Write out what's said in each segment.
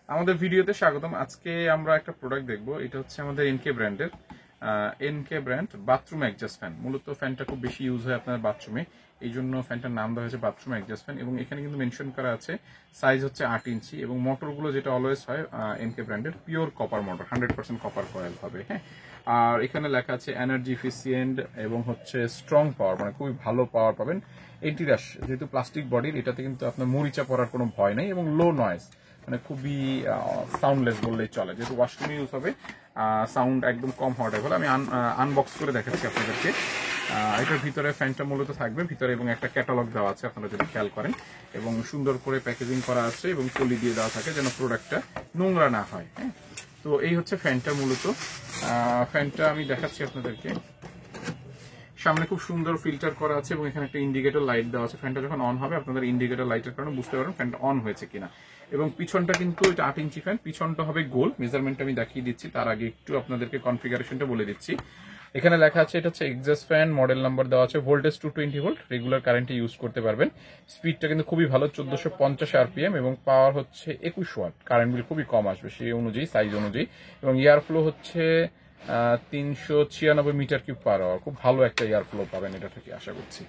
আমাদের ভিডিওতে স্বাগতম। আজকে আমরা একটা প্রোডাক্ট দেখবো, এটা হচ্ছে আমাদের এনকে ব্র্যান্ডের NK brand bathroom adjust fan. মূলত ফ্যানটা খুব বেশি ইউজ হয় আপনার বাথরুমে, এই জন্য ফ্যানটার নাম দেওয়া হয়েছে বাথরুম অ্যাডজাস্ট ফ্যান। এবং এখানে কিন্তু মেনশন করা আছে সাইজ হচ্ছে 8 ইঞ্চি এবং মোটরগুলো যেটা অলওয়েজ হয় এনকে ব্র্যান্ডের pure copper motor, 100% copper coil হবে। হ্যাঁ, আর এখানে লেখা আছে এনার্জি এফিসিয়েন্ট এবং হচ্ছে স্ট্রং পাওয়ার, মানে খুবই ভালো পাওয়ার পাবেন। এন্টি রাশ, যেহেতু প্লাস্টিক বডির, এটাতে কিন্তু আপনার মরিচা পড়ার কোনো ভয় নেই এবং লো নয়েজ, মানে খুবই সাউন্ডলেস বললেই চলে। যেহেতু ওয়াশরুমে ইউজ হবে, সাউন্ড একদম কম হওয়াটা ভালো। আমি আনবক্স করে দেখাচ্ছি আপনাদেরকে। এটার ভিতরে ফ্যানটা মূলত থাকবে ভিতরে এবং একটা ক্যাটালগ দেওয়া আছে আপনারা যদি খেয়াল করেন, এবং সুন্দর করে প্যাকেজিং করা আছে এবং পলি দিয়ে দেওয়া থাকে যেন প্রোডাক্টটা নোংরা না হয়। হ্যাঁ, তো এই হচ্ছে ফ্যানটা মূলত। ফ্যানটা আমি দেখাচ্ছি আপনাদেরকে। সামনে খুব সুন্দর ফিল্টার করা আছে এবং এখানে একটা ইন্ডিকেটর লাইট দেওয়া আছে। ফ্যানটা যখন অন হবে আপনাদের ইন্ডিকেটর লাইটের কারণে বুঝতে পারবেন ফ্যানটা অন হয়েছে কিনা। এবং পিছনটা কিন্তু এটা 8 ইঞ্চি ফ্যান, পিছনটা হবে গোল। মেজারমেন্ট আমি দেখিয়ে দিচ্ছি, তার আগে একটু আপনাদেরকে কনফিগারেশনটা বলে দিচ্ছি। এখানে লেখা আছে এটা হচ্ছে এক্সজস্ট ফ্যান, মডেল নাম্বার দেওয়া আছে, ভোল্টেজ 220 ভোল্ট, রেগুলার কারেন্টে ইউজ করতে পারবেন। স্পিডটা কিন্তু খুবই ভালো, 1450 আরপিএম, এবং পাওয়ার হচ্ছে 21 ওয়াট। কারেন্ট বিল খুবই কম আসবে সেই অনুযায়ী, সাইজ অনুযায়ী। এবং এয়ার ফ্লো হচ্ছে 396 মিটার কিউব পার আওয়ার। খুব ভালো একটা এয়ার ফ্লো পাবেন এটা থেকে আশা করছি।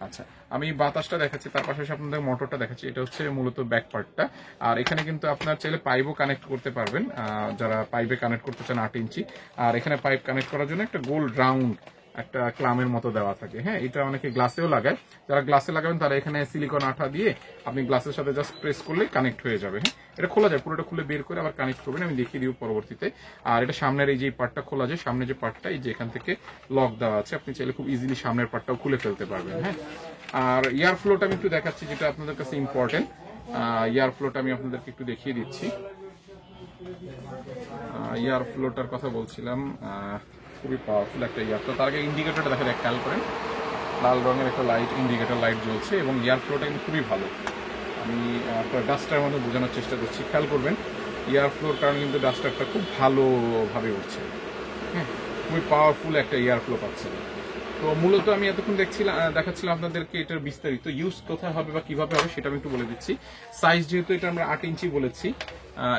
আচ্ছা, আমি বাতাসটা দেখাচ্ছি, তার পাশাপাশি আপনাদের মোটরটা দেখাচ্ছি। এটা হচ্ছে মূলত ব্যাক পার্টটা। আর এখানে কিন্তু আপনার চাইলে পাইপও কানেক্ট করতে পারবেন, যারা পাইপে কানেক্ট করতে চান 8 ইঞ্চি। আর এখানে পাইপ কানেক্ট করার জন্য একটা গোল রাউন্ড একটা ক্লামের মতো দেওয়া থাকে। হ্যাঁ, এটা অনেকে গ্লাসেও লাগায়। যারা গ্লাসে লাগাবেন তারা এখানে সিলিকন আঠা দিয়ে আপনি গ্লাসের সাথে জাস্ট প্রেস করলে কানেক্ট হয়ে যাবে। হ্যাঁ, এটা খোলা যায়, পুরোটা খুলে বের করে আবার কানেক্ট করবেন, আমি দেখিয়ে দিব পরবর্তীতে। আর এটা সামনের এই যে পার্টটা খোলা যায়, সামনে যে পার্টটা, এই যে এখান থেকে লক দেওয়া আছে, আপনি চাইলে খুব ইজিলি সামনের পার্টটাও খুলে ফেলতে পারবেন। হ্যাঁ, আর এয়ার ফ্লোটা আমি একটু দেখাচ্ছি, যেটা আপনাদের কাছে ইম্পর্টেন্ট। এয়ার ফ্লোটা আমি আপনাদেরকে একটু দেখিয়ে দিচ্ছি। এয়ার ফ্লোটার কথা বলছিলাম, খুবই পাওয়ারফুল একটা এয়ার ফ্লো। তার আগে ইন্ডিকেটরটা দেখা যায়, খেয়াল করেন লাল রঙের একটা লাইট, ইন্ডিকেটর লাইট জ্বলছে এবং এয়ার ফ্লোটা কিন্তু খুবই ভালো। আমি আপনার ডাস্টার মধ্যে বোঝানোর চেষ্টা করছি, খেয়াল করবেন এয়ার ফ্লোর কারণে কিন্তু ডাস্টারটা খুব ভালোভাবে উঠছে। হ্যাঁ, খুবই পাওয়ারফুল একটা এয়ার ফ্লো পাচ্ছে। তো মূলত আমি এতক্ষণ দেখাচ্ছিলাম আপনাদেরকে এটার বিস্তারিত ইউজ কোথায় হবে বা কিভাবে হবে সেটা আমি একটু বলে দিচ্ছি। সাইজ যেহেতু এটা আমরা 8 ইঞ্চি বলেছি,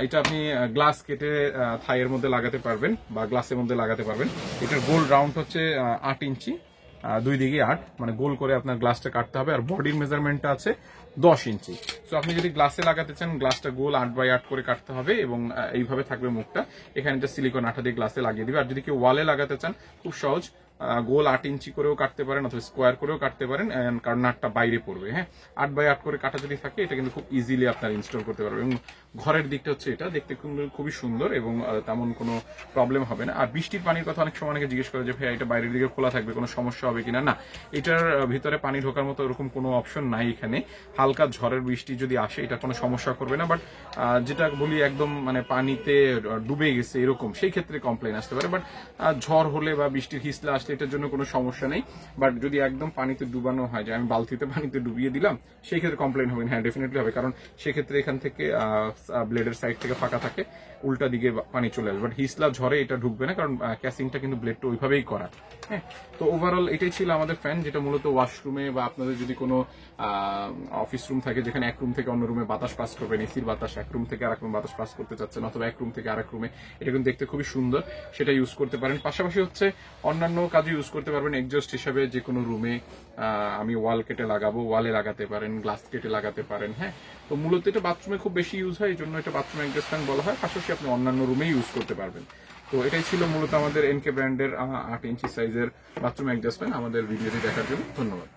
এটা আপনি গ্লাস কেটে থাইয়ের মধ্যে লাগাতে পারবেন বা গ্লাসের মধ্যে লাগাতে পারবেন। এটার গোল রাউন্ড হচ্ছে 8 ইঞ্চি, দুই দিকে 8, মানে গোল করে আপনার গ্লাসটা কাটতে হবে। আর বডির মেজারমেন্টটা আছে 10 ইঞ্চি। তো আপনি যদি গ্লাসে লাগাতে চান, গ্লাসটা গোল 8x8 করে কাটতে হবে এবং এইভাবে থাকবে মুখটা। এখানে একটা সিলিকন আঠা দিয়ে গ্লাসে লাগিয়ে দিবে। আর যদি কেউ ওয়ালে লাগাতে চান, খুব সহজ, গোল 8 ইঞ্চি করেও কাটতে পারেন অথবা স্কোয়ার করেও কাটতে পারেন, কারণ নাটটা বাইরে পড়বে। হ্যাঁ, 8x8 করে কাটা যদি থাকে, এটা কিন্তু খুব ইজিলি আপনার ইনস্টল করতে পারবেন। এবং ঘরের দিকটা হচ্ছে এটা দেখতে খুবই সুন্দর এবং তেমন কোনো প্রবলেম হবে না। আর বৃষ্টির পানির কথা অনেক সময় অনেকে জিজ্ঞেস করে যে ভাই এটা বাইরের দিকে খোলা থাকবে, কোনো সমস্যা হবে কিনা। না, এটার ভিতরে পানি ঢোকার মতো এরকম কোনো অপশন নাই এখানে। হালকা ঝড়ের বৃষ্টি যদি আসে, এটা কোনো সমস্যা করবে না। বাট যেটা বলি একদম মানে পানিতে ডুবে গেছে এরকম, সেই ক্ষেত্রে কমপ্লেন আসতে পারে। বাট ঝড় হলে বা বৃষ্টির হিসলে আসলে এটার জন্য কোনো সমস্যা নেই। বাট যদি একদম পানিতে ডুবানো হয়, যে আমি বালতিতে পানিতে ডুবিয়ে দিলাম, সেই ক্ষেত্রে কমপ্লেন হবে। হ্যাঁ, ডেফিনেটলি হবে, কারণ সেক্ষেত্রে এখান থেকে ব্লেডের সাইড থেকে ফাঁকা থাকে, উল্টা দিকে পানি চলে আসবে। বাট হিসলা ঝড়ে এটা ঢুকবে না, কারণ ক্যাসিংটা কিন্তু ব্লেডটা ওইভাবেই করা। হ্যাঁ, তো ওভারঅল এটাই ছিল আমাদের ফ্যান, যেটা মূলত ওয়াশরুমে বা আপনাদের যদি কোনো অফিস রুম থাকে যেখানে এক রুম থেকে অন্য রুমে বাতাস পাস করবেন, এসির বাতাস এক রুম থেকে আরেক রুম বাতাস পাস করতে চাচ্ছেন, অথবা এক রুম থেকে আরেক রুমে, এটা কিন্তু দেখতে খুবই সুন্দর, সেটা ইউজ করতে পারেন। পাশাপাশি হচ্ছে অন্যান্য কাজে ইউজ করতে পারবেন। এক্সজস্ট হিসাবে যে কোনো রুমে আমি ওয়াল কেটে লাগাবো, ওয়ালে লাগাতে পারেন, গ্লাস কেটে লাগাতে পারেন। হ্যাঁ, তো মূলত এটা বাথরুমে খুব বেশি ইউজ হয়, এই জন্য এটা বাথরুম এক্সজস্ট ফ্যান বলা হয়। পাশাপাশি আপনি অন্যান্য রুমে ইউজ করতে পারবেন। তো এটাই ছিল মূলত আমাদের এনকে ব্র্যান্ডের 8 ইঞ্চি সাইজের বাথরুম এক্সজস্ট ফ্যান। আমাদের ভিডিওটি দেখার জন্য ধন্যবাদ।